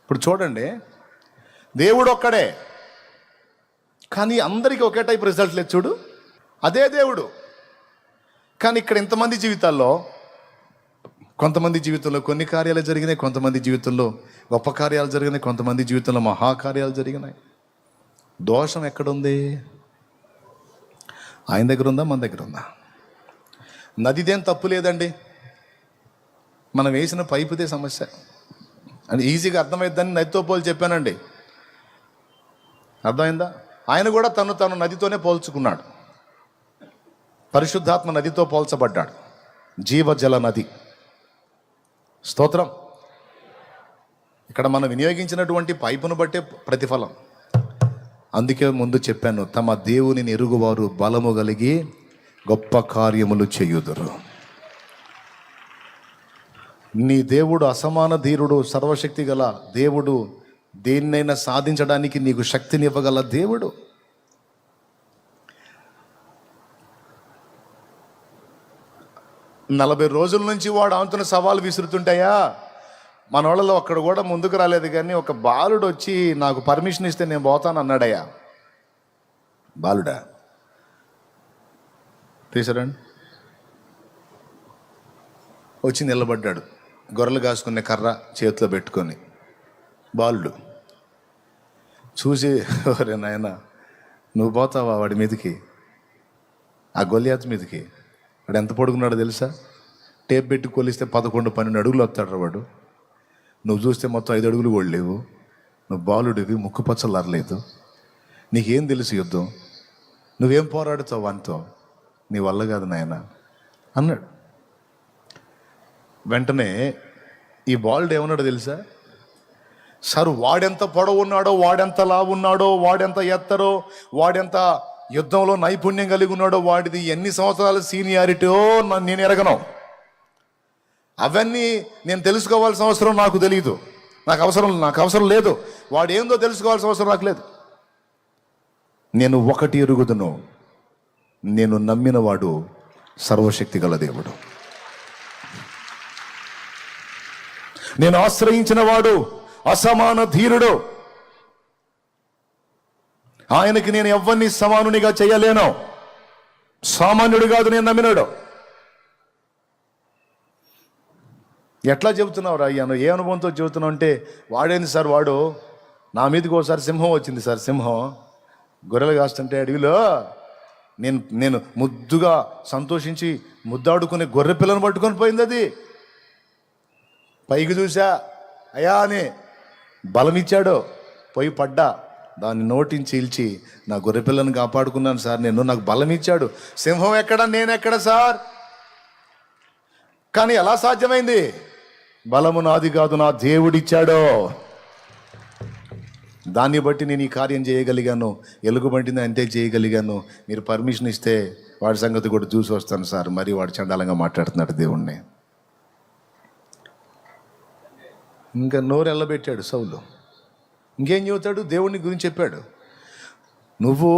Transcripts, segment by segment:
ఇప్పుడు చూడండి, దేవుడు ఒక్కడే, కానీ అందరికీ ఒకే టైప్ రిజల్ట్ లేదు. చూడు, అదే దేవుడు, కానీ ఇక్కడ ఇంతమంది జీవితాల్లో, కొంతమంది జీవితంలో కొన్ని కార్యాలు జరిగినాయి, కొంతమంది జీవితంలో గొప్ప కార్యాలు జరిగినాయి, కొంతమంది జీవితంలో మహాకార్యాలు జరిగినాయి. దోషం ఎక్కడుంది? ఆయన దగ్గర ఉందా, మన దగ్గర ఉందా? నదిదేం తప్పు లేదండి, మనం వేసిన పైపుదే సమస్య అని ఈజీగా అర్థమైద్దని నదితో పోల్చి చెప్పానండి. అర్థమైందా? ఆయన కూడా తను నదితోనే పోల్చుకున్నాడు. పరిశుద్ధాత్మ నదితో పోల్చబడ్డాడు, జీవజల నది. స్తోత్రం. ఇక్కడ మనం వినియోగించినటువంటి పైపును బట్టే ప్రతిఫలం. అందుకే ముందు చెప్పాను, తమ దేవునిని ఎరుగువారు బలము కలిగి గొప్ప కార్యములు చేయుదురు. నీ దేవుడు అసమాన ధీరుడు, సర్వశక్తి గల దేవుడు. దేన్నైనా సాధించడానికి నీకు శక్తినివ్వగల దేవుడు. నలభై రోజుల నుంచి వాడు ఆంతున్న సవాలు విసురుతుంటాయా, మన వాళ్ళలో ఒక్కడ కూడా ముందుకు రాలేదు. కానీ ఒక బాలుడు వచ్చి నాకు పర్మిషన్ ఇస్తే నేను పోతాను అన్నాడయ్యా. బాలుడా, తీసారండి, వచ్చి నిలబడ్డాడు, గొర్రెలు కాసుకునే కర్ర చేతిలో పెట్టుకొని. బాలుడు చూసి, ఒరే నాయన, నువ్వు పోతావా వాడి మీదకి, ఆ గొలియాత్ మీదకి? వాడు ఎంత పొడుగున్నాడో తెలుసా? టేప్ పెట్టి కొలిస్తే 11-12 అడుగులు వస్తాడు వాడు. నువ్వు చూస్తే మొత్తం 5 అడుగులు కూడా లేవు. నువ్వు బాలుడివి, ముక్కు పచ్చలారలేదు, నీకేం తెలుసు యుద్ధం? నువ్వేం పోరాడుతావు వానితో? నీ వల్ల కాదు నాయన అన్నాడు. వెంటనే ఈ బాలుడు ఏమన్నాడో తెలుసా? సార్, వాడెంత పొడవు ఉన్నాడో, వాడెంత లావు ఉన్నాడో, వాడెంత ఎత్తరో, వాడెంత యుద్ధంలో నైపుణ్యం కలిగి ఉన్నాడో, వాడిది ఎన్ని సంవత్సరాల సీనియారిటీయో నేను ఎరగను. అవన్నీ నేను తెలుసుకోవాల్సిన అవసరం నాకు తెలియదు, నాకు అవసరం లేదు. వాడు ఏందో తెలుసుకోవాల్సిన అవసరం నాకు లేదు. నేను ఒకటి ఎరుగుదును, నేను నమ్మిన వాడు సర్వశక్తి గల దేవుడు. నేను ఆశ్రయించిన వాడు అసమాన ధీరుడు. ఆయనకి నేను ఎవరిని సమానునిగా చేయలేను. సామాన్యుడు కాదు నేను నమ్మినాడు. ఎట్లా చెబుతున్నావు రా అయ్యాను? ఏ అనుభవంతో చెబుతున్నావు అంటే, వాడేంది సార్, వాడు నా మీదకి ఒకసారి సింహం వచ్చింది సార్. సింహం గొర్రెలు కాస్తుంటే అడవిలో నేను ముద్దుగా సంతోషించి ముద్దాడుకునే గొర్రె పిల్లను పట్టుకొని పోయింది. అది పైకి చూసా, అయ్యా అని బలమిచ్చాడు. పోయి పడ్డా, దాన్ని నోటిని చీల్చి నా గొర్రె పిల్లను కాపాడుకున్నాను సార్ నేను. నాకు బలం ఇచ్చాడు. సింహం ఎక్కడ, నేనెక్కడ సార్? కానీ ఎలా సాధ్యమైంది? బలము నాది కాదు, నా దేవుడిచ్చాడో. దాన్ని బట్టి నేను ఈ కార్యం చేయగలిగాను. ఎలుగుబంటిని అంతే చేయగలిగాను. మీరు పర్మిషన్ ఇస్తే వాడి సంగతి కూడా చూసి వస్తాను సార్. మరి వాడు చండాలంగా మాట్లాడుతున్నాడు దేవుణ్ణి. ఇంకా నోరు ఎల్లబెట్టాడు సౌలు. ఇంకేం చెబుతాడు? దేవుని గురించి చెప్పాడు. నువ్వు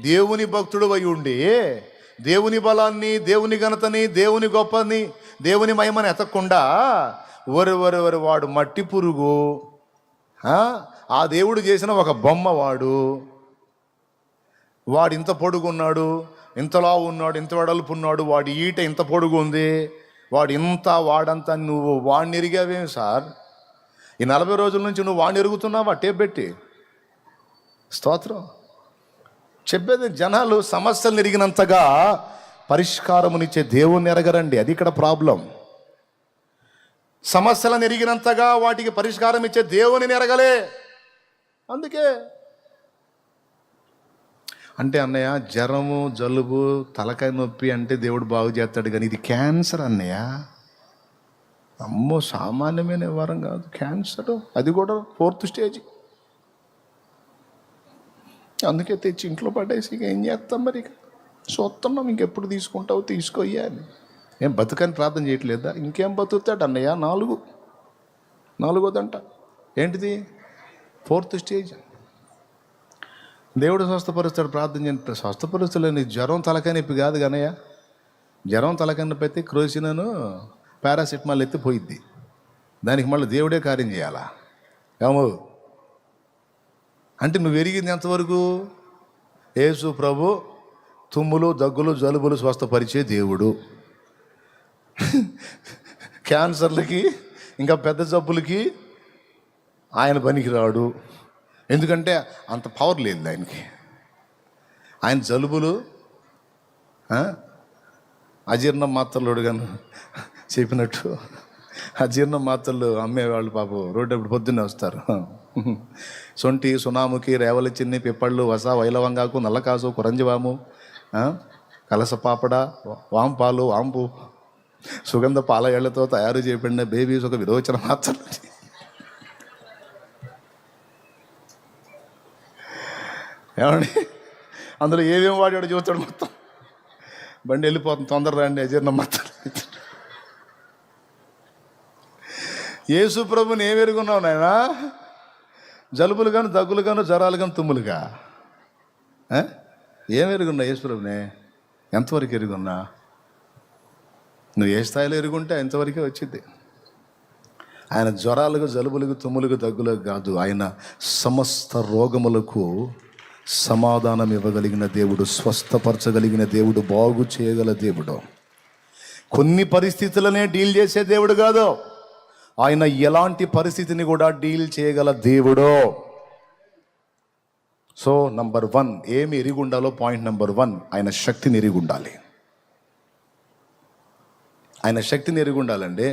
దేవుని భక్తుడు అయి ఉండి దేవుని బలాన్ని, దేవుని ఘనతని, దేవుని గొప్పని, దేవుని మహిమని ఎతకకుండా వరి వాడు మట్టి పురుగు, ఆ దేవుడు చేసిన ఒక బొమ్మ వాడు ఇంత పొడుగున్నాడు, ఇంతలా ఉన్నాడు, ఇంత వెడల్పు ఉన్నాడు, వాడి ఈట ఇంత పొడుగు ఉంది, వాడంతా నువ్వు వాడిని ఎరిగావేమి సార్? ఈ 40 రోజుల నుంచి నువ్వు వాడిని ఎరుగుతున్నావా టేప్ పెట్టి? స్తోత్రం. చెప్పేది, జనాలు సమస్యలు ఎరిగినంతగా పరిష్కారమునిచ్చే దేవుణ్ణి ఎరగరండి. అది ఇక్కడ ప్రాబ్లం. సమస్యలను ఎరిగినంతగా వాటికి పరిష్కారం ఇచ్చే దేవుని ఎరగలే. అందుకే అంటే అన్నయ్య, జ్వరము, జలుబు, తలకాయ నొప్పి అంటే దేవుడు బాగు చేస్తాడు, కానీ ఇది క్యాన్సర్ అన్నయ్య. అమ్మో, సామాన్యమైన వ్యవహారం కాదు క్యాన్సర్. అది కూడా 4th స్టేజ్. అందుకే తెచ్చి ఇంట్లో పడేసి ఇక ఏం చేస్తాం? మరి ఇక చూస్తున్నాం, ఇంకెప్పుడు తీసుకుంటావు తీసుకోయ్యా అని. ఏం బతుకని ప్రార్థన చేయట్లేదా? ఇంకేం బతుకుతాడు అన్నయ్య? 4వ దంట ఏంటిది? 4th stage. దేవుడు స్వస్థపరుస్తాడు ప్రార్థన చేయండి. స్వస్థపరుస్తలేని జ్వరం తలకాయ నొప్పి కాదు కనయ్య. జ్వరం తలకాయ నొప్పి అయితే క్రోసినను పారాసిటమాల్ ఎత్తి పోయిద్ది. దానికి మళ్ళీ దేవుడే కార్యం చేయాలా? ఏమో అంటే నువ్వు ఎరిగింది ఎంతవరకు? యేసు ప్రభు తుమ్ములు, దగ్గులు, జలుబులు స్వస్థపరిచే దేవుడు. క్యాన్సర్లకి ఇంకా పెద్ద జబ్బులకి ఆయన పనికి రాడు. ఎందుకంటే అంత పవర్ లేదు ఆయనకి. ఆయన జలుబులు అజీర్ణం మాత్రలు కానీ చెప్పినట్టు అజీర్ణం మాత్రలు అమ్మేవాళ్ళు పాపం రోడ్డు పొద్దున్నే వస్తారు. సొంటి, సునాముకి, రేవల చిన్ని, పిప్పళ్ళు, వస, వైలవంగాకు, నల్లకాసు, కురంజివాము, కలసపాపడ, వాంపాలు, వాంపు, సుగంధ పాల ఏళ్లతో తయారు చేయబడిన బేబీస్ ఒక విరోచన మాత్రం. ఏమండి అందులో ఏమేమి వాడాడు చూస్తాడు మొత్తం. బండి వెళ్ళిపోతుంది, తొందర రండి అజీర్ణం మాత్రం. యేసు ప్రభుని ఏం ఎరుగున్నావు నాయనా? జలుబులు గాను, దగ్గులు గాను, జ్వరాలు గాను, తుమ్ములుగా ఏం ఎరుగున్నా యేసు ప్రభునే? ఎంతవరకు ఎరుగున్నా? నువ్వు ఏ స్థాయిలో ఎరుగుంటే ఎంతవరకే వచ్చింది. ఆయన జ్వరాలకు, జలుబులకు, తుమ్ములకు, దగ్గులకు కాదు, ఆయన సమస్త రోగములకు సమాధానం ఇవ్వగలిగిన దేవుడు, స్వస్థపరచగలిగిన దేవుడు, బాగు చేయగల దేవుడు. కొన్ని పరిస్థితులనే డీల్ చేసే దేవుడు కాదు, ఆయన ఎలాంటి పరిస్థితిని కూడా డీల్ చేయగల దేవుడు. సో నంబర్ 1 ఏమి ఎరిగి ఉండాలో? పాయింట్ నంబర్ 1, ఆయన శక్తిని ఎరిగి ఉండాలి. ఆయన శక్తిని ఎరిగి ఉండాలండి.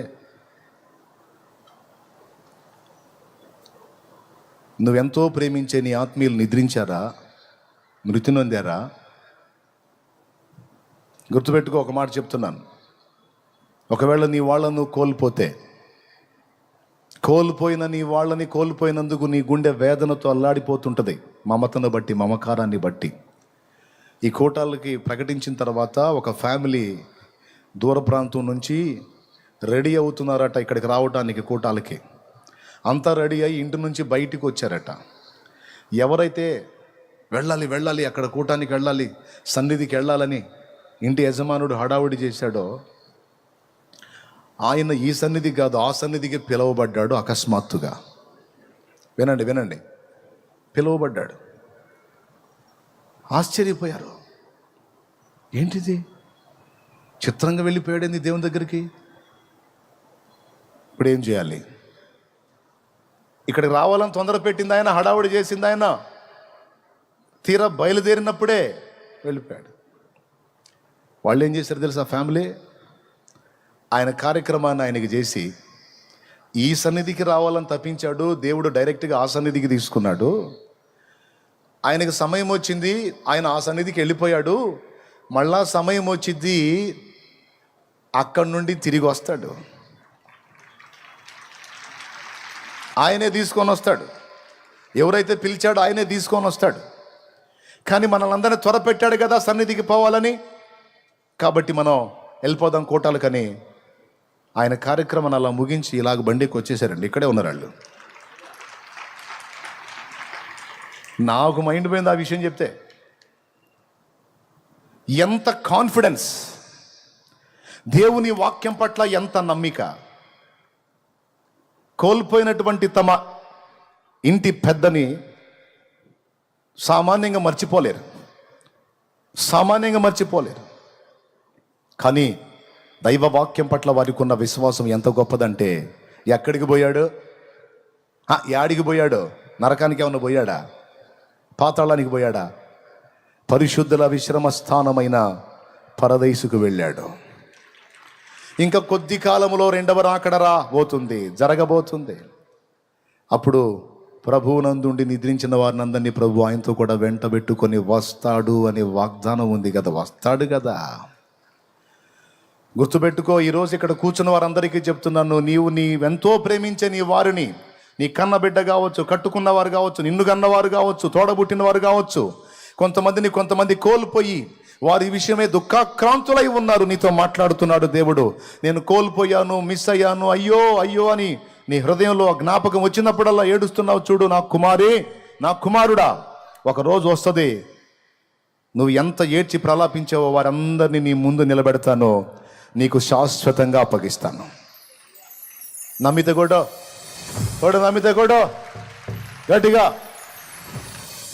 నువ్వెంతో ప్రేమించే నీ ఆత్మీయులు నిద్రించారా? మృతి నొందారా? గుర్తుపెట్టుకో, ఒక మాట చెప్తున్నాను. ఒకవేళ నీ వాళ్ళను కోల్పోయిన నీ వాళ్ళని కోల్పోయినందుకు నీ గుండె వేదనతో అల్లాడిపోతుంటుంది, మమతను బట్టి, మమకారాన్ని బట్టి. ఈ కోటాలకి ప్రకటించిన తర్వాత ఒక ఫ్యామిలీ దూర ప్రాంతం నుంచి రెడీ అవుతున్నారట ఇక్కడికి రావడానికి కోటాలకి. అంతా రెడీ అయ్యి ఇంటి నుంచి బయటికి వచ్చారట. ఎవరైతే వెళ్ళాలి అక్కడ కూటానికి వెళ్ళాలి, సన్నిధికి వెళ్ళాలని ఇంటి యజమానుడు హడావుడి చేశాడో, ఆయన ఈ సన్నిధి కాదు ఆ సన్నిధికి పిలువబడ్డాడు అకస్మాత్తుగా. వినండి, పిలువబడ్డాడు. ఆశ్చర్యపోయారు. ఏంటిది, చిత్రంగా వెళ్ళిపోయాడేంది దేవుని దగ్గరికి? ఇప్పుడు ఏం చేయాలి? ఇక్కడికి రావాలని తొందర పెట్టింది ఆయన, హడావుడి చేసింది ఆయన. తీరా బయలుదేరినప్పుడే వెళ్ళిపోయాడు. వాళ్ళు ఏం చేశారు తెలుసా? ఫ్యామిలీ ఆయన కార్యక్రమాన్ని ఆయనకి చేసి ఈ సన్నిధికి రావాలని తప్పించాడు. దేవుడు డైరెక్ట్గా ఆ సన్నిధికి తీసుకున్నాడు. ఆయనకి సమయం వచ్చింది, ఆయన ఆ సన్నిధికి వెళ్ళిపోయాడు. మళ్ళా సమయం వచ్చింది, అక్కడి నుండి తిరిగి వస్తాడు. ఆయనే తీసుకొని వస్తాడు. ఎవరైతే పిలిచాడో ఆయనే తీసుకొని వస్తాడు. కానీ మనల్ని అందరినీ త్వరపెట్టాడు కదా సన్నిధికి పోవాలని, కాబట్టి మనం వెళ్ళిపోదాం కోటాలకని ఆయన కార్యక్రమాన్ని అలా ముగించి ఇలాగ బండికి వచ్చేసారండి. ఇక్కడే ఉన్నారు వాళ్ళు. నాకు మైండ్ పోయింది ఆ విషయం చెప్తే. ఎంత కాన్ఫిడెన్స్, దేవుని వాక్యం పట్ల ఎంత నమ్మిక. కోల్పోయినటువంటి తమ ఇంటి పెద్దని సామాన్యంగా మర్చిపోలేరు. కానీ దైవ వాక్యం పట్ల వారికి ఉన్న విశ్వాసం ఎంత గొప్పదంటే, ఎక్కడికి పోయాడు? యాడికి పోయాడు? నరకానికి ఏమన్నా పోయాడా? పాతాళానికి పోయాడా? పరిశుద్ధుల విశ్రమ స్థానమైన పరదైసుకు వెళ్ళాడు. ఇంకా కొద్ది కాలంలో రెండవ రాకడ జరగబోతుంది. అప్పుడు ప్రభువునందుండి నిద్రించిన వారినందరినీ ప్రభు ఆయనతో కూడా వెంట పెట్టుకొని వస్తాడు అనే వాగ్దానం ఉంది కదా. వస్తాడు కదా. గుర్తుపెట్టుకో, ఈరోజు ఇక్కడ కూర్చున్న వారందరికీ చెప్తున్నాను, నీవెంతో ప్రేమించే నీ వారిని, నీ కన్న బిడ్డ కావచ్చు, కట్టుకున్నవారు కావచ్చు, నిన్ను కన్నవారు కావచ్చు, తోడబుట్టినవారు కావచ్చు, కొంతమంది కోల్పోయి వారి విషయమే దుఃఖాక్రాంతులై ఉన్నారు. నీతో మాట్లాడుతున్నాడు దేవుడు. నేను కోల్పోయాను, మిస్ అయ్యాను, అయ్యో అని నీ హృదయంలో జ్ఞాపకం వచ్చినప్పుడల్లా ఏడుస్తున్నావు చూడు. నా కుమారి, నా కుమారుడా, ఒక రోజు వస్తుంది, నువ్వు ఎంత ఏడ్చి ప్రలాపించావో వారందరినీ నీ ముందు నిలబెడతాను, నీకు శాశ్వతంగా అప్పగిస్తాను. నమ్మితే కూడా కొడు నమ్మితే కొడు గట్టిగా,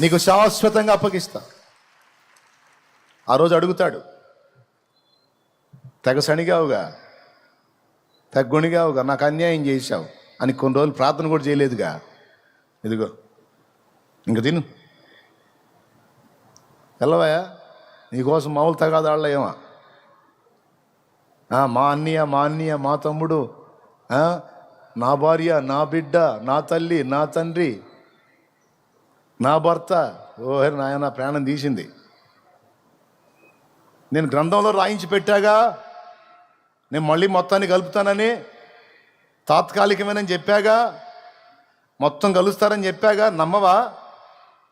నీకు శాశ్వతంగా అప్పగిస్తా. ఆ రోజు అడుగుతాడు, తెగ సణిగావుగా, తెగ గొణిగావుగా, నాకు అన్యాయం చేశావు అని కొన్ని రోజులు ప్రార్థన కూడా చేయలేదుగా. ఇదిగో ఇంక తిను, వెళ్ళవయా, నీకోసం మామూలు తగాదాళ్ళ ఏమా, మా అన్నయ్య మా తమ్ముడు, నా భార్య, నా బిడ్డ, నా తల్లి, నా తండ్రి, నా భర్త, ఓహే నాయన ప్రాణం తీసింది. నేను గ్రంథంలో రాయించి పెట్టాగా, నేను మళ్ళీ మొత్తాన్ని కలుపుతానని, తాత్కాలికమేనని చెప్పాగా, మొత్తం కలుస్తారని చెప్పాగా, నమ్మవా?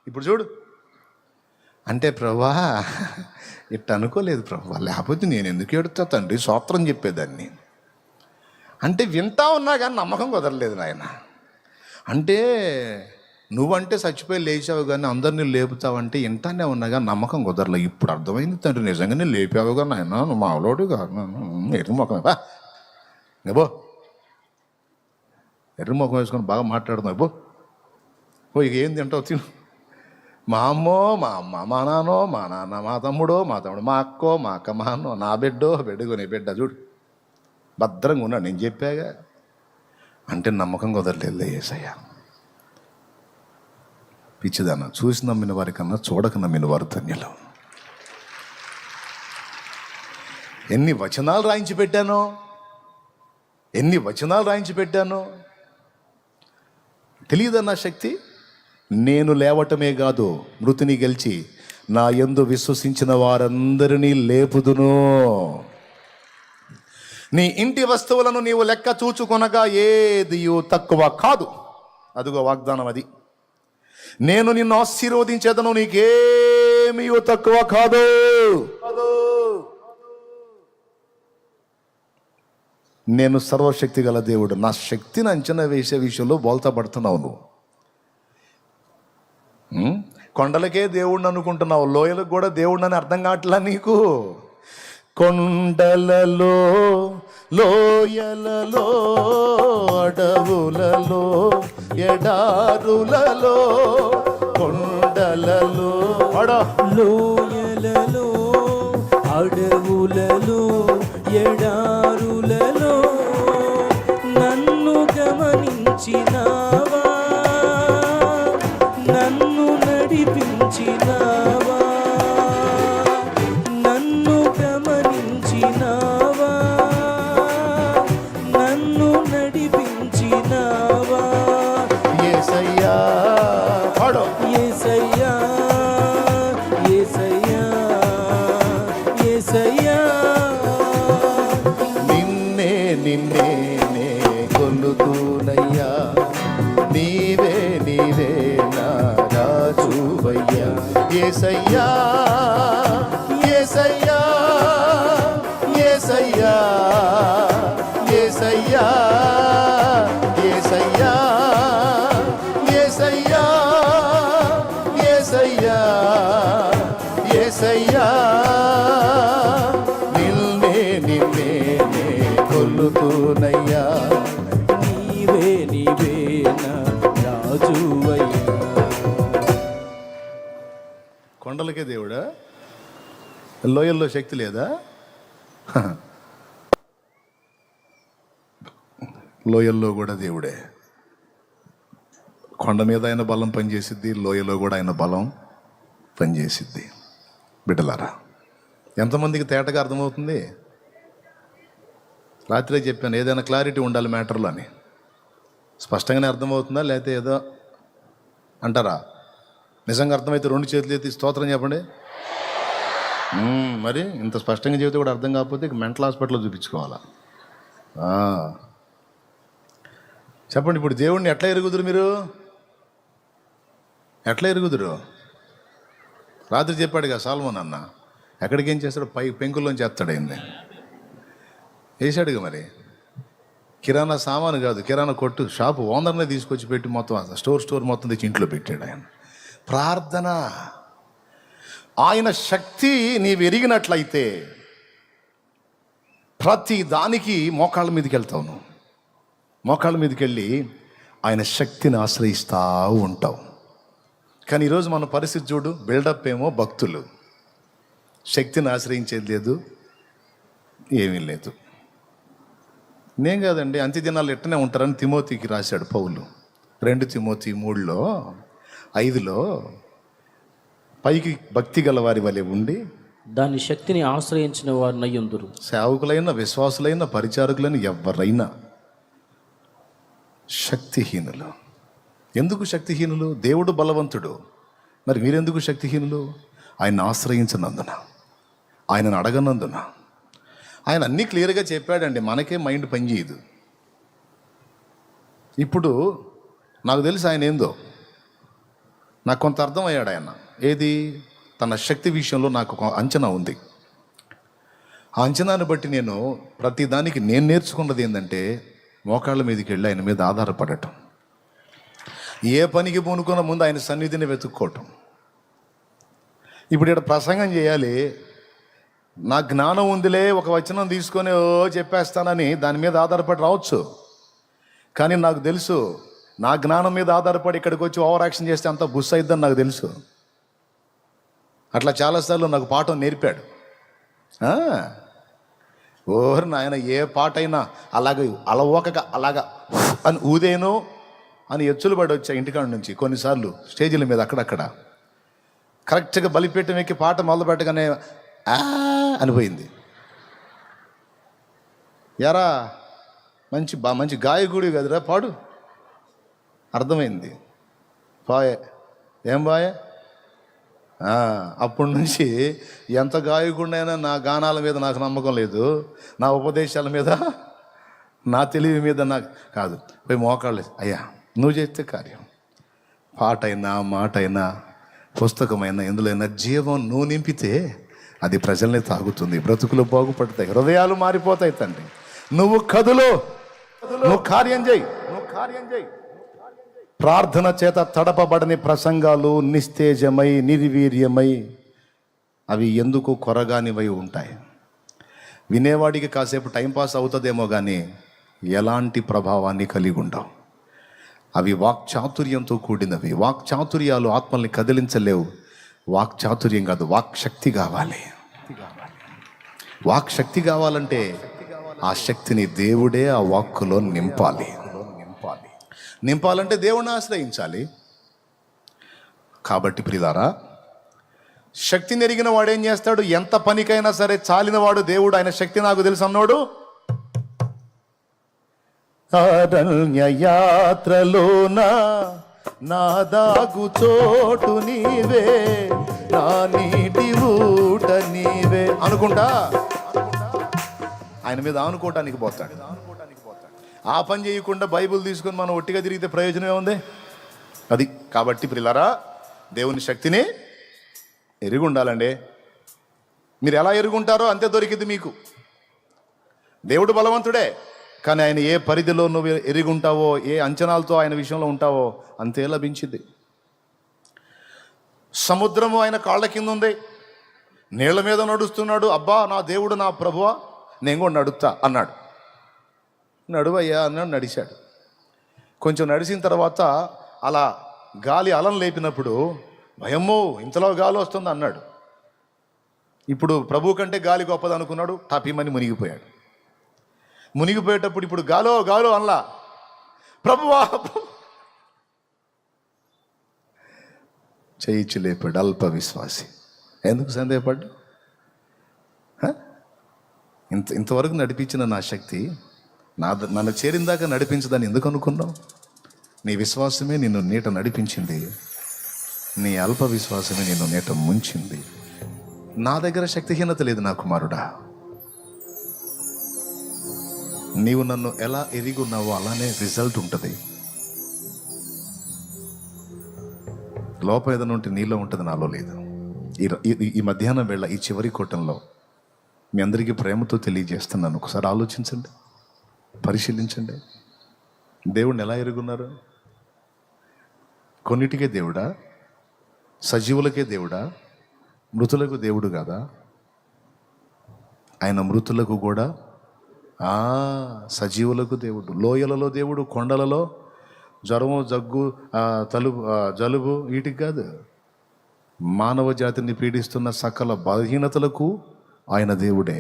ఇప్పుడు చూడు అంటే, ప్రభువా ఇట్ట అనుకోలేదు ప్రభువా, లేకపోతే నేను ఎందుకు ఎడుతా తండ్రి, స్తోత్రం చెప్పేదాన్ని. అంటే వింటా ఉన్నా కానీ నమ్మకం కుదరలేదు నాయన. అంటే నువ్వంటే చచ్చిపోయి లేచావు కానీ అందరినీ లేపుతావంటే ఇంటానే ఉన్నా కానీ నమ్మకం కుదరలేదు. ఇప్పుడు అర్థమైంది తండ్రి, నిజంగానే లేపావుగా నాయన, నువ్వు మావులోడు కాదు, ఎర్రముఖం బో, ఎర్రముఖం వేసుకొని బాగా మాట్లాడుతున్నావు బో ఇక ఏం తింటావు తిను. మా అమ్మో, మా అమ్మ, మా నాన్నో, మా నాన్న, మా తమ్ముడో, మా అక్కో, మా అక్క, మా అన్నో, నా బిడ్డో, బిడ్డగో, నీ బిడ్డ చూడు భద్రంగా ఉన్నాడు, నేను చెప్పాగా. అంటే నమ్మకం కుదరలేదు యేసయ్య. పిచ్చిదన్న, చూసి నమ్మిన వారి కన్నా చూడక నమ్మిన వారు ధన్యులు. ఎన్ని వచనాలు రాయించి పెట్టానో తెలియదన్న శక్తి. నేను లేవటమే కాదు, మృతిని గెలిచి నా యందు విశ్వసించిన వారందరినీ లేపుదును. నీ ఇంటి వస్తువులను నీవు లెక్క చూచుకొనగా ఏది తక్కువ కాదు. అదిగో వాగ్దానం అది. నేను నిన్ను ఆశీర్వదించేదను, నీకేమీ తక్కువ కాదు. నేను సర్వశక్తి గల దేవుడు. నా శక్తిని అంచనా వేసే విషయంలో బోల్తా పడుతున్నావు నువ్వు. కొండలకే దేవుడిని అనుకుంటున్నావు, లోయలకు కూడా దేవుడిని అని అర్థం కావట్లా నీకు. కొండలలో, లోయలలో, అడవులలో, ఎడారులలో, కొండలలో, లోయలలో, అడవులలో, ఎడారులలో నన్ను గమనించినావా, నన్ను నడిపించినావా, నన్ను గమనించినావా, నన్ను నడిపించినావా. యేసయ్యా పాడు, యేసయ్యా, యేసయ్యా, యేసయ్యా. నిన్నే నే కొలుతునయ్యా, నీవే నా రాజువయ్యా. యేసయ్యా, యేసయ్యా, యేసయ్యా, యేసయ్యా, యేసయ్యా, యేసయ్యా, యేసయ్యా, యేసయ్యా. నిన్నే కొలుతునయ్యా, నీవే నా రాజువయ్యా. కొండలకే దేవుడా, లోయల్లో శక్తి లేదా? లోయల్లో కూడా దేవుడే. కొండ మీద ఆయన బలం పనిచేసిద్ది, లోయలో కూడా ఆయన బలం పనిచేసిద్ది. బిడ్డలారా, ఎంతమందికి తేటగా అర్థమవుతుంది? రాత్రే చెప్పాను, ఏదైనా క్లారిటీ ఉండాలి మ్యాటర్లో అని. స్పష్టంగానే అర్థమవుతుందా లేకపోతే ఏదో అంటారా? నిజంగా అర్థమైతే రెండు చేతులు ఎత్తి స్తోత్రం చెప్పండి. మరి ఇంత స్పష్టంగా చెబితే కూడా అర్థం కాకపోతే ఇక మెంటల్ హాస్పిటల్లో చూపించుకోవాలా? చెప్పండి, ఇప్పుడు దేవుడిని ఎట్లా ఎరుగుదురు? మీరు ఎట్లా ఎరుగుదురు? రాత్రి చెప్పాడుగా సాల్మోన్ అన్న, ఎక్కడికి ఏం చేస్తాడు? పెంకుల్లోంచి ఎత్తాడైంది, వేసాడుగా. మరి కిరాణా సామాను కాదు, కిరాణా కొట్టు షాపు ఓనర్నే తీసుకొచ్చి పెట్టి మొత్తం స్టోర్ మొత్తం తెచ్చి ఇంట్లో పెట్టాడు ఆయన. ప్రార్థన, ఆయన శక్తి నీవు ఎరిగినట్లయితే ప్రతి దానికి మోకాళ్ళ మీదకి వెళ్తావు. నువ్వు మోకాళ్ళ మీదకి వెళ్ళి ఆయన శక్తిని ఆశ్రయిస్తూ ఉంటావు. కానీ ఈరోజు మన పరిస్థితి చూడు, బిల్డప్ ఏమో భక్తులు, శక్తిని ఆశ్రయించేది లేదు, ఏమీ లేదు. నేను కాదండి, అంత్య దినాలు ఎట్టనే ఉంటారని తిమోతికి రాశాడు పౌలు. 2 తిమోతి 3:5 పైకి భక్తి గల వారి వలె ఉండి దాని శక్తిని ఆశ్రయించిన వారు నయ్యుందురు. సేవకులైన, విశ్వాసులైన, పరిచారకులైన ఎవరైనా శక్తిహీనులు. ఎందుకు శక్తిహీనులు? దేవుడు బలవంతుడు, మరి మీరెందుకు శక్తిహీనులు? ఆయన ఆశ్రయించినందున, ఆయనను అడగనందున. ఆయన అన్నీ క్లియర్గా చెప్పాడండి, మనకే మైండ్ పనిచేయదు. ఇప్పుడు నాకు తెలిసి ఆయన ఏందో నాకు కొంత అర్థమయ్యాడు. ఆయన ఏది, తన శక్తి విషయంలో నాకు ఒక అంచనా ఉంది. ఆ అంచనాను బట్టి నేను ప్రతిదానికి నేను నేర్చుకున్నది ఏంటంటే, మోకాళ్ళ మీదకి వెళ్ళి ఆయన మీద ఆధారపడటం, ఏ పనికి పూనుకున్న ముందు ఆయన సన్నిధిని వెతుక్కోవటం. ఇప్పుడు ఇక్కడ ప్రసంగం చేయాలి, నా జ్ఞానం ఉందిలే, ఒక వచనం తీసుకొని చెప్పేస్తానని దాని మీద ఆధారపడి రావచ్చు. కానీ నాకు తెలుసు, నా జ్ఞానం మీద ఆధారపడి ఇక్కడికి వచ్చి ఓవర్ యాక్షన్ చేస్తే అంత బుస్ అయిద్దని నాకు తెలుసు. అట్లా చాలాసార్లు నాకు పాఠం నేర్పాడు. ఓహర్ నాయన, ఏ పాట అయినా అలవోకగా అలాగా అని ఊదేనో అని ఎచ్చులు పడి వచ్చా ఇంటికాడ నుంచి. కొన్నిసార్లు స్టేజీల మీద అక్కడక్కడ కరెక్ట్గా బలిపీఠం ఎక్కి పాట మొదలు పెట్టగానే అనిపోయింది. ఎరా మంచి గాయకుడి కదరా, పాడు. అర్థమైంది, బాయే, ఏం బాయే. అప్పటి నుంచి ఎంత గాయకుడినైనా నా గానాల మీద నాకు నమ్మకం లేదు, నా ఉపదేశాల మీద, నా తెలివి మీద నాకు కాదు. పోయి మోకాళ్ళు, అయ్యా నువ్వు చేస్తే కార్యం, పాట అయినా, మాట అయినా, పుస్తకమైనా, ఎందులోైనా జీవం నువ్వు నింపితే అది ప్రజల్ని తాగుతుంది, బ్రతుకులు బాగుపడతాయి, హృదయాలు మారిపోతాయి. తండ్రి నువ్వు కదులు, నువ్వు కార్యం చేయి. ప్రార్థన చేత తడపబడని ప్రసంగాలు నిస్తేజమై, నిర్వీర్యమై, అవి ఎందుకు కొరగానివై ఉంటాయి. వినేవాడికి కాసేపు టైంపాస్ అవుతుందేమో కానీ ఎలాంటి ప్రభావాన్ని కలిగి ఉండవు. అవి వాక్చాతుర్యంతో కూడినవి. వాక్చాతుర్యాలు ఆత్మల్ని కదిలించలేవు. వాక్చాతుర్యం కాదు, వాక్శక్తి కావాలి. వాక్శక్తి కావాలంటే ఆ శక్తిని దేవుడే ఆ వాక్కులో నింపాలంటే దేవుణ్ణి ఆశ్రయించాలి. కాబట్టి ప్రియులారా, శక్తిని ఎరిగిన వాడు ఏం చేస్తాడు? ఎంత పనికైనా సరే చాలిన వాడు దేవుడు. ఆయన శక్తి నాకు తెలుసు అన్నాడు. అరణ్య యాత్రలోన నా దాగు చోటు నీవే, నా నీటి ఊట నీవే అనుకుంటా ఆయన మీద ఆనుకోవటానికి పోతాడు. ఆ పని చేయకుండా బైబిల్ తీసుకొని మనం ఒట్టిగా తిరిగితే ప్రయోజనం ఏముంది? అది. కాబట్టి ప్రియులారా, దేవుని శక్తిని ఎరిగి ఉండాలండి. మీరు ఎలా ఎరుగుంటారో అంతే దొరికింది మీకు. దేవుడు బలవంతుడే, కానీ ఆయన ఏ పరిధిలో నువ్వు ఎరిగి ఉంటావో, ఏ అంచనాలతో ఆయన విషయంలో ఉంటావో అంతే లభించింది. సముద్రము ఆయన కాళ్ళ కింద ఉంది, నీళ్ల మీద నడుస్తున్నాడు. అబ్బా నా దేవుడు, నా ప్రభువా, నేను కూడా నడుపుతా అన్నాడు. నడువయ్యా అన్నాడు, నడిచాడు. కొంచెం నడిచిన తర్వాత అలా గాలి అలం లేపినప్పుడు, భయమ్మో ఇంతలో గాలి వస్తుంది అన్నాడు. ఇప్పుడు ప్రభు కంటే గాలి గొప్పది అనుకున్నాడు, టాపీమని మునిగిపోయాడు. మునిగిపోయేటప్పుడు ఇప్పుడు గాలో గాలో అనలా, ప్రభువా చేయిచ్చు లేపాడు. అల్ప విశ్వాసి. ఎందుకు సందేహపడ్డు? ఇంతవరకు నడిపించిన నా శక్తి నన్ను చేరిందాకా నడిపించదని ఎందుకు అనుకున్నావు? నీ విశ్వాసమే నిన్ను నీట నడిపించింది, నీ అల్ప విశ్వాసమే నిన్ను నీట ముంచింది. నా దగ్గర శక్తిహీనత లేదు నా కుమారుడా. నీవు నన్ను ఎలా ఎరిగి ఉన్నావో అలానే రిజల్ట్ ఉంటుంది. లోపం ఏదైనా ఉంటే నీలో ఉంటుంది, నాలో లేదు. ఈ మధ్యాహ్నం వేళ ఈ చివరి కూటంలో మీ అందరికీ ప్రేమతో తెలియజేస్తున్నాను. ఒకసారి ఆలోచించండి, పరిశీలించండి. దేవుడిని ఎలా ఎరుగున్నారు? కొన్నిటికే దేవుడా? సజీవులకే దేవుడా? మృతులకు దేవుడు కాదా? ఆయన మృతులకు కూడా సజీవులకు దేవుడు. లోయలలో దేవుడు, కొండలలో జ్వరము, జగ్గు, జలుబు వీటికి కాదు. మానవ జాతిని పీడిస్తున్న సకల బలహీనతలకు ఆయన దేవుడే.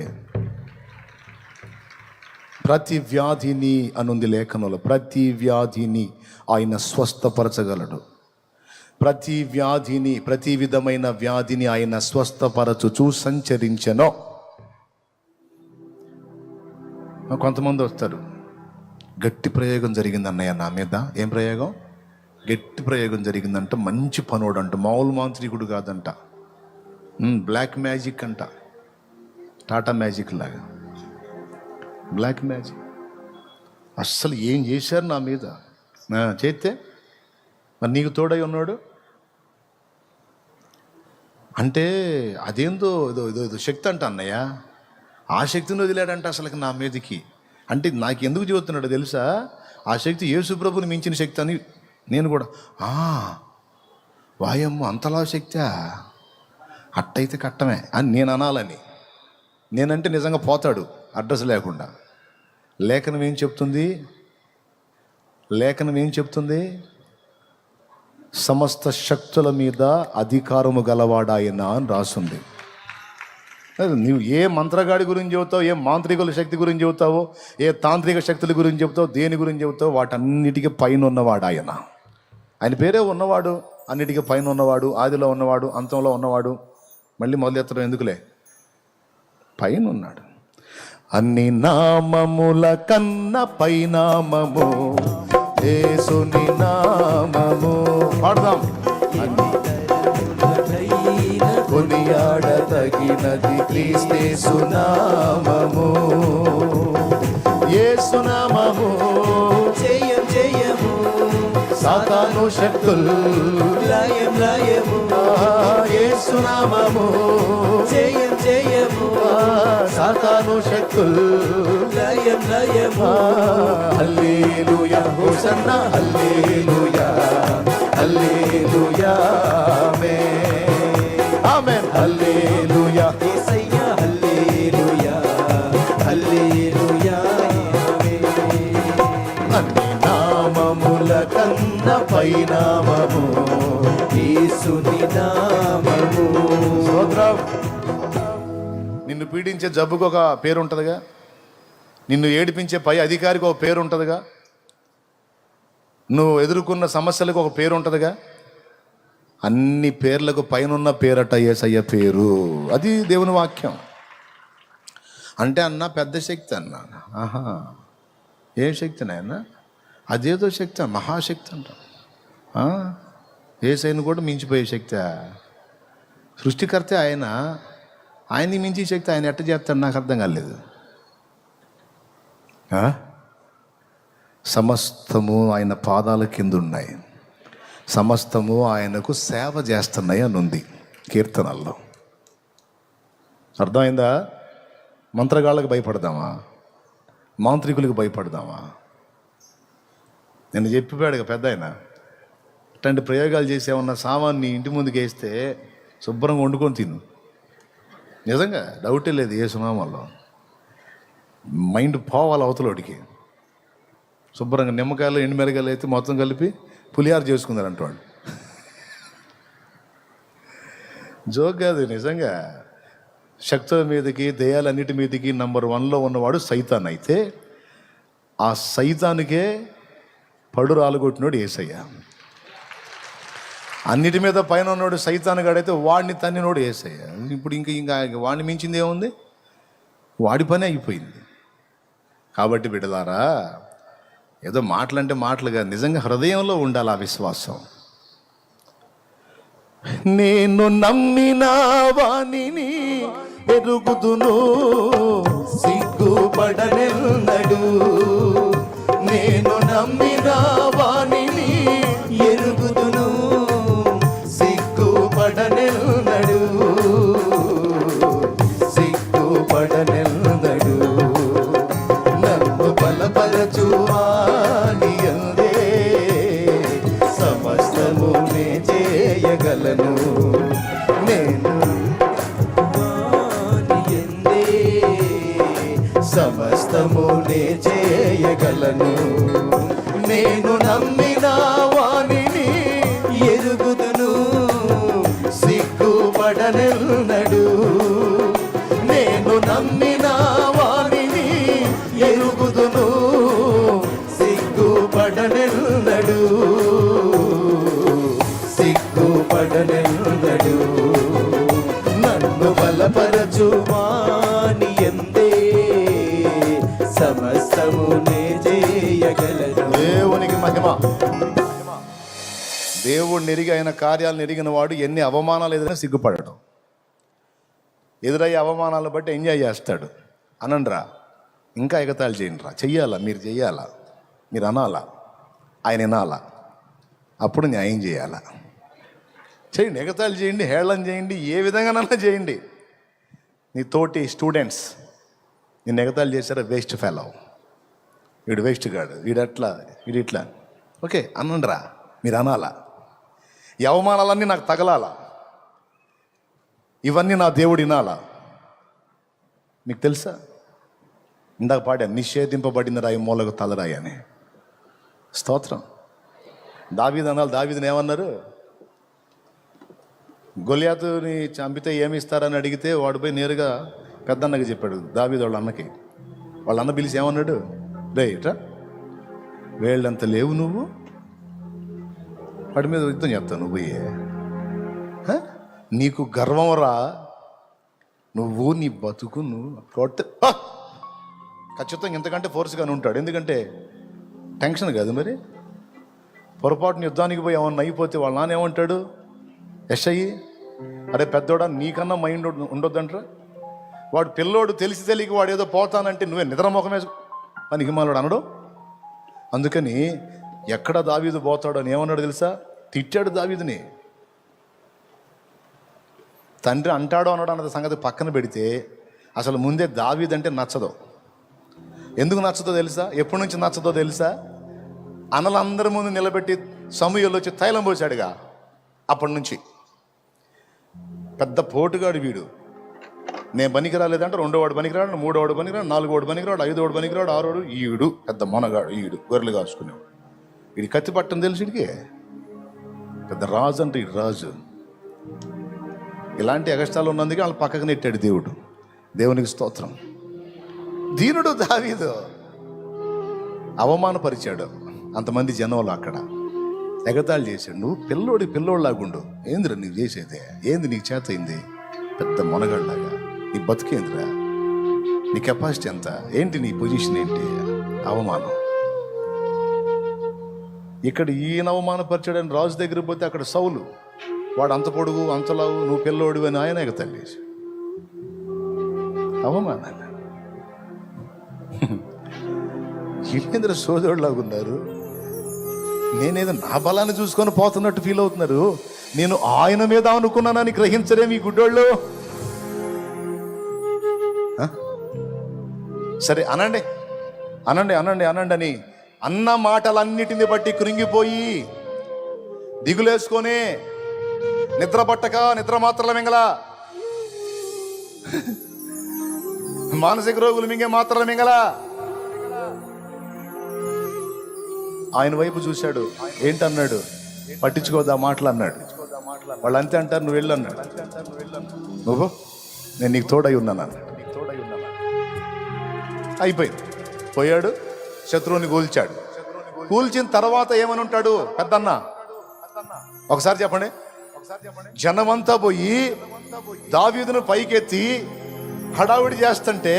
ప్రతి వ్యాధిని అనుంది లేఖనంలో, ప్రతి వ్యాధిని ఆయన స్వస్థపరచగలడు. ప్రతి వ్యాధిని, ప్రతి విధమైన వ్యాధిని ఆయన స్వస్థపరచుచూ సంచరించెను. కొంతమంది వస్తారు, గట్టి ప్రయోగం జరిగింది అన్నయ్య నా మీద. ఏం ప్రయోగం? గట్టి ప్రయోగం జరిగిందంట. మంచి పనోడు అంట, మామూలు మాంత్రికుడు కాదంట, బ్లాక్ మ్యాజిక్ అంట, టాటా మ్యాజిక్ లాగా బ్లాక్ మ్యాజిక్. అస్సలు ఏం చేశారు నా మీద చేస్తే, మరి నీకు తోడై ఉన్నాడు అంటే అదేందో ఏదో శక్తి అంట అన్నయ్య. ఆ శక్తిని వదిలాడంట అసలు నా మీదకి. అంటే నాకు ఎందుకు చెబుతున్నాడో తెలుసా? ఆ శక్తి యేసుప్రభుని మించిన శక్తి అని నేను కూడా వాయమ్మ అంతలా శక్తి, అట్టయితే కట్టమే అని నేను అనాలని. నేనంటే నిజంగా పోతాడు అడ్రస్ లేకుండా. లేఖనం ఏం చెప్తుంది? సమస్త శక్తుల మీద అధికారము గలవాడాయన అని రాసుంది. నువ్వు ఏ మంత్రగాడి గురించి చెబుతావు, ఏ మాంత్రికుల శక్తి గురించి చెబుతావో, ఏ తాంత్రిక శక్తుల గురించి చెబుతావు, దేని గురించి చెబుతావు, వాటన్నిటికీ పైన ఉన్నవాడు ఆయన. ఆయన పేరే ఉన్నవాడు, అన్నిటికీ పైన ఉన్నవాడు, ఆదిలో ఉన్నవాడు, అంతంలో ఉన్నవాడు. మళ్ళీ మొదలెత్తడం ఎందుకులే, పైన ఉన్నాడు. అన్ని నామముల కన్న పైనామము యేసుని నామము. పాడదాం. కొనియాడతగినది క్రీస్తు నామము, యేసు నామము. జయం జయము సాతాను శక్తులు లయం లయము, యేసు నామము. జయం జయము సాతాను శక్తులు లయం లయము. హల్లెలూయా హోసన్నా హల్లెలూయా హల్లెలూయా ఆమేన్ హల్లెలూయా యేసయ్యా హల్లెలూయా హల్లెలూయా. అన్ని నామముల కన్న పైనామము యేసుని నామము. స్తోత్రం. నిన్ను పీడించే జబ్బుకు ఒక పేరు ఉంటుందిగా, నిన్ను ఏడిపించే పై అధికారికి ఒక పేరు ఉంటుందిగా, నువ్వు ఎదుర్కొన్న సమస్యలకు ఒక పేరు ఉంటుందిగా. అన్ని పేర్లకు పైనున్న పేరట యేసయ్య పేరు. అది దేవుని వాక్యం. అంటే అన్న పెద్ద శక్తి అన్నా. ఏం శక్తి నాయన? అదేదో శక్తి, మహాశక్తి అంట. యేసయ్యను కూడా మించిపోయే శక్తి. సృష్టికర్తే ఆయన, ఆయన్ని మించి శక్తి ఆయన ఎట్ట చేస్తాడు నాకు అర్థం కాలేదు. సమస్తము ఆయన పాదాల కింద ఉన్నాయి, సమస్తము ఆయనకు సేవ చేస్తున్నాయి అని ఉంది కీర్తనల్లో. అర్థమైందా? మంత్రగాళ్ళకు భయపడదామా? మాంత్రికులకు భయపడదామా? నేను చెప్పిపోయాడు పెద్ద ఆయన, ఇట్లాంటి ప్రయోగాలు చేసేమన్న సామాన్ని ఇంటి ముందుకు వేస్తే శుభ్రంగా వండుకొని తిను. నిజంగా డౌటే లేదు. ఏ సునామాల్లో మైండ్ పోవాలి అవతలోడికి. శుభ్రంగా నిమ్మకాయలు ఎండుమిరకాయలు అయితే మొత్తం కలిపి పులిహార చేసుకున్నారంట వాళ్ళు. జోక్ కాదు, నిజంగా. శక్తుల మీదకి, దయ్యాలన్నిటి మీదకి నంబర్ 1లో ఉన్నవాడు సైతాన్. అయితే ఆ సైతానికే పడు రాలుగొట్టినోడు యేసయ్య. అన్నిటి మీద పైన ఉన్నాడు సైతాన్ గాడైతే వాడిని తన్నినోడు యేసయ్య. ఇప్పుడు ఇంకా వాడిని మించింది ఏముంది? వాడి పని అయిపోయింది. కాబట్టి బిడ్డలారా, ఏదో మాటలంటే మాటలుగా, నిజంగా హృదయంలో ఉండాలి ఆ విశ్వాసం. నేను నమ్మిన వానిని ఎరుగుదును, సిగ్గుపడనెన్నడు. నేను నమ్మిన వానిని ఎరుగుదును, సిగ్గుపడనెన్నడు. సిగ్గుపడనెన్నడు. నన్ను బలపరచువాని యందే సమస్తము నే చేయగలను. నేను వాని యందే సమస్తము నే చేయగలను. నేను నమ్మి నమ్మిన వానిని ఎరుగుదును, సిగ్గుపడనెన్నడు. నేను నమ్మిన వానిని ఎరుగుదును, సిగ్గుపడనెన్నడు, సిగ్గుపడనెన్నడు. నన్ను బలపరచువాని ఎందే సమస్తమునే చేయగలను. దేవునికి మహిమ. దేవుడిని ఎరిగి ఆయన కార్యాలను ఎరిగిన వాడు ఎన్ని అవమానాలు ఎదురైనా సిగ్గుపడడం. ఎదురయ్యే అవమానాలను బట్టి ఎంజాయ్ చేస్తాడు. అనండ్రా, ఇంకా ఎగతాళి చేయండిరా, చెయ్యాలా, మీరు చెయ్యాలా, మీరు అనాలా, ఆయన వినాలా, అప్పుడు న్యాయం చేయాలా. చేయండి, ఎగతాళి చేయండి, హేళన చేయండి, ఏ విధంగానైనా చేయండి. నీ తోటి స్టూడెంట్స్ నిన్ను ఎగతాళి చేశారా, వేస్ట్ ఫెలో, వీడు వేస్ట్ గాడు, వీడట్లా, వీడిట్లా, ఓకే అనండ్రా, మీరు అనాలా. ఈ అవమానాలన్నీ నాకు తగలాలా, ఇవన్నీ నా దేవుడు వినాలా. మీకు తెలుసా, ఇందాక పాడా, నిషేధింపబడిన రాయి మూలకు తలరాయి అని. స్తోత్రం. దావీదు అనాలి. దావీదుని ఏమన్నారు? గొలియాతుని చంపితే ఏమి ఇస్తారని అడిగితే వాడు పోయి నేరుగా పెద్దన్నకి చెప్పాడు, దావీదు వాళ్ళ అన్నకి. వాళ్ళ అన్న పిలిచి ఏమన్నాడు? రే ఇట్రా, వేళ్ళంత లేవు నువ్వు, వాడి మీద యుద్ధం చేస్తావు నువ్వు, నీకు గర్వం రా, నువ్వు నీ బతుకు నువ్వు కొట్ట. ఖచ్చితంగా ఇంతకంటే ఫోర్స్గానే ఉంటాడు. ఎందుకంటే టెన్షన్ కాదు మరి. పొరపాటున యుద్ధానికి పోయి ఏమన్నా అయిపోతే వాళ్ళ నాన్న ఏమంటాడు? ఎస్ఐ, అరే పెద్దోడా, నీకన్నా మైండ్ ఉండొద్దంటారా? వాడు పిల్లోడు తెలిసి తెలియక వాడు ఏదో పోతానంటే నువ్వే నిద్రమోఖమే పనికి మాలోడు అనడు. అందుకని ఎక్కడ దావీదు పోతాడు అని ఏమన్నాడు తెలుసా? తిట్టాడు దావీదుని. తండ్రి అంటాడో అన్నాడు అన్నది సంగతి పక్కన పెడితే అసలు ముందే దావీదు అంటే నచ్చదు. ఎందుకు నచ్చదో తెలుసా? ఎప్పటి నుంచి నచ్చదో తెలుసా? అన్నలందరి ముందు నిలబెట్టి సమూయేలు వచ్చి తైలం పోసాడుగా, అప్పటి నుంచి పెద్ద పోటుగాడు వీడు. నేను పనికి రాలేదంటే రెండోవాడు పనికిరాడు, మూడోవాడు పనికిరాడు, నాలుగోవాడు పనికిరాడు, ఐదోవాడు పనికిరాడు, ఆరోడు. ఈడు పెద్ద మొనగాడు, ఈడు గొర్రెలు కాసుకునేవాడు. వీడి కత్తి పట్టం తెలుసు వీడికి. పెద్ద రాజు అంటే ఈ రాజు. ఇలాంటి అగస్టాలు ఉన్నందుకే వాళ్ళు పక్కకు నెట్టాడు దేవుడు. దేవునికి స్తోత్రం. దీనుడు దావీదు అవమానపరిచాడు అంతమంది జనంలో. అక్కడ ఎగతాళి చేశాడు. నువ్వు పిల్లోడిలాగుండు. ఏందిరా నీవు చేసేదే? ఏంది నీకు చేత అయింది? పెద్ద మొనగాళ్ళలాగా నీ బతుకేందిరా? నీ కెపాసిటీ ఎంత? ఏంటి నీ పొజిషన్ ఏంటి? అవమానం. ఇక్కడ ఈయన అవమానపరిచాడని రాజు దగ్గర పోతే అక్కడ సౌలు, వాడు అంత పొడుగు అంతలావు, నువ్వు పిల్లోడు అని ఆయన ఎగతాళి చేశాడు. అవమానాలు. ఏంద్ర సోదరులాగా ఉన్నారు. నేనేదో నా బలాన్ని చూసుకొని పోతున్నట్టు ఫీల్ అవుతున్నారు. నేను ఆయన మీద అనుకున్నానని గ్రహించరే మీ గుడ్డోళ్ళు. సరే అనండి అనండి అనండి అనండి అని అన్న మాటలన్నిటిని బట్టి కృంగిపోయి దిగులేసుకొని నిద్ర పట్టక నిద్ర మాత్రల మింగల, మానసిక రోగులు మింగే మాత్రల మింగల. ఆయన వైపు చూశాడు. ఏంటన్నాడు? పట్టించుకోదా మాటలు అన్నాడు. వాళ్ళు అంతే అంటారు, నువ్వు వెళ్ళు అన్నాడు. నువ్వు నేను నీకు తోడై ఉన్నాను అన్నాడు. అయిపోయింది. పోయాడు, శత్రువుని కూల్చాడు. కూల్చిన తర్వాత ఏమని ఉంటాడు పెద్దన్న? ఒకసారి చెప్పండి. జనమంతా పోయి దావీదును పైకెత్తి హడావిడి చేస్తుంటే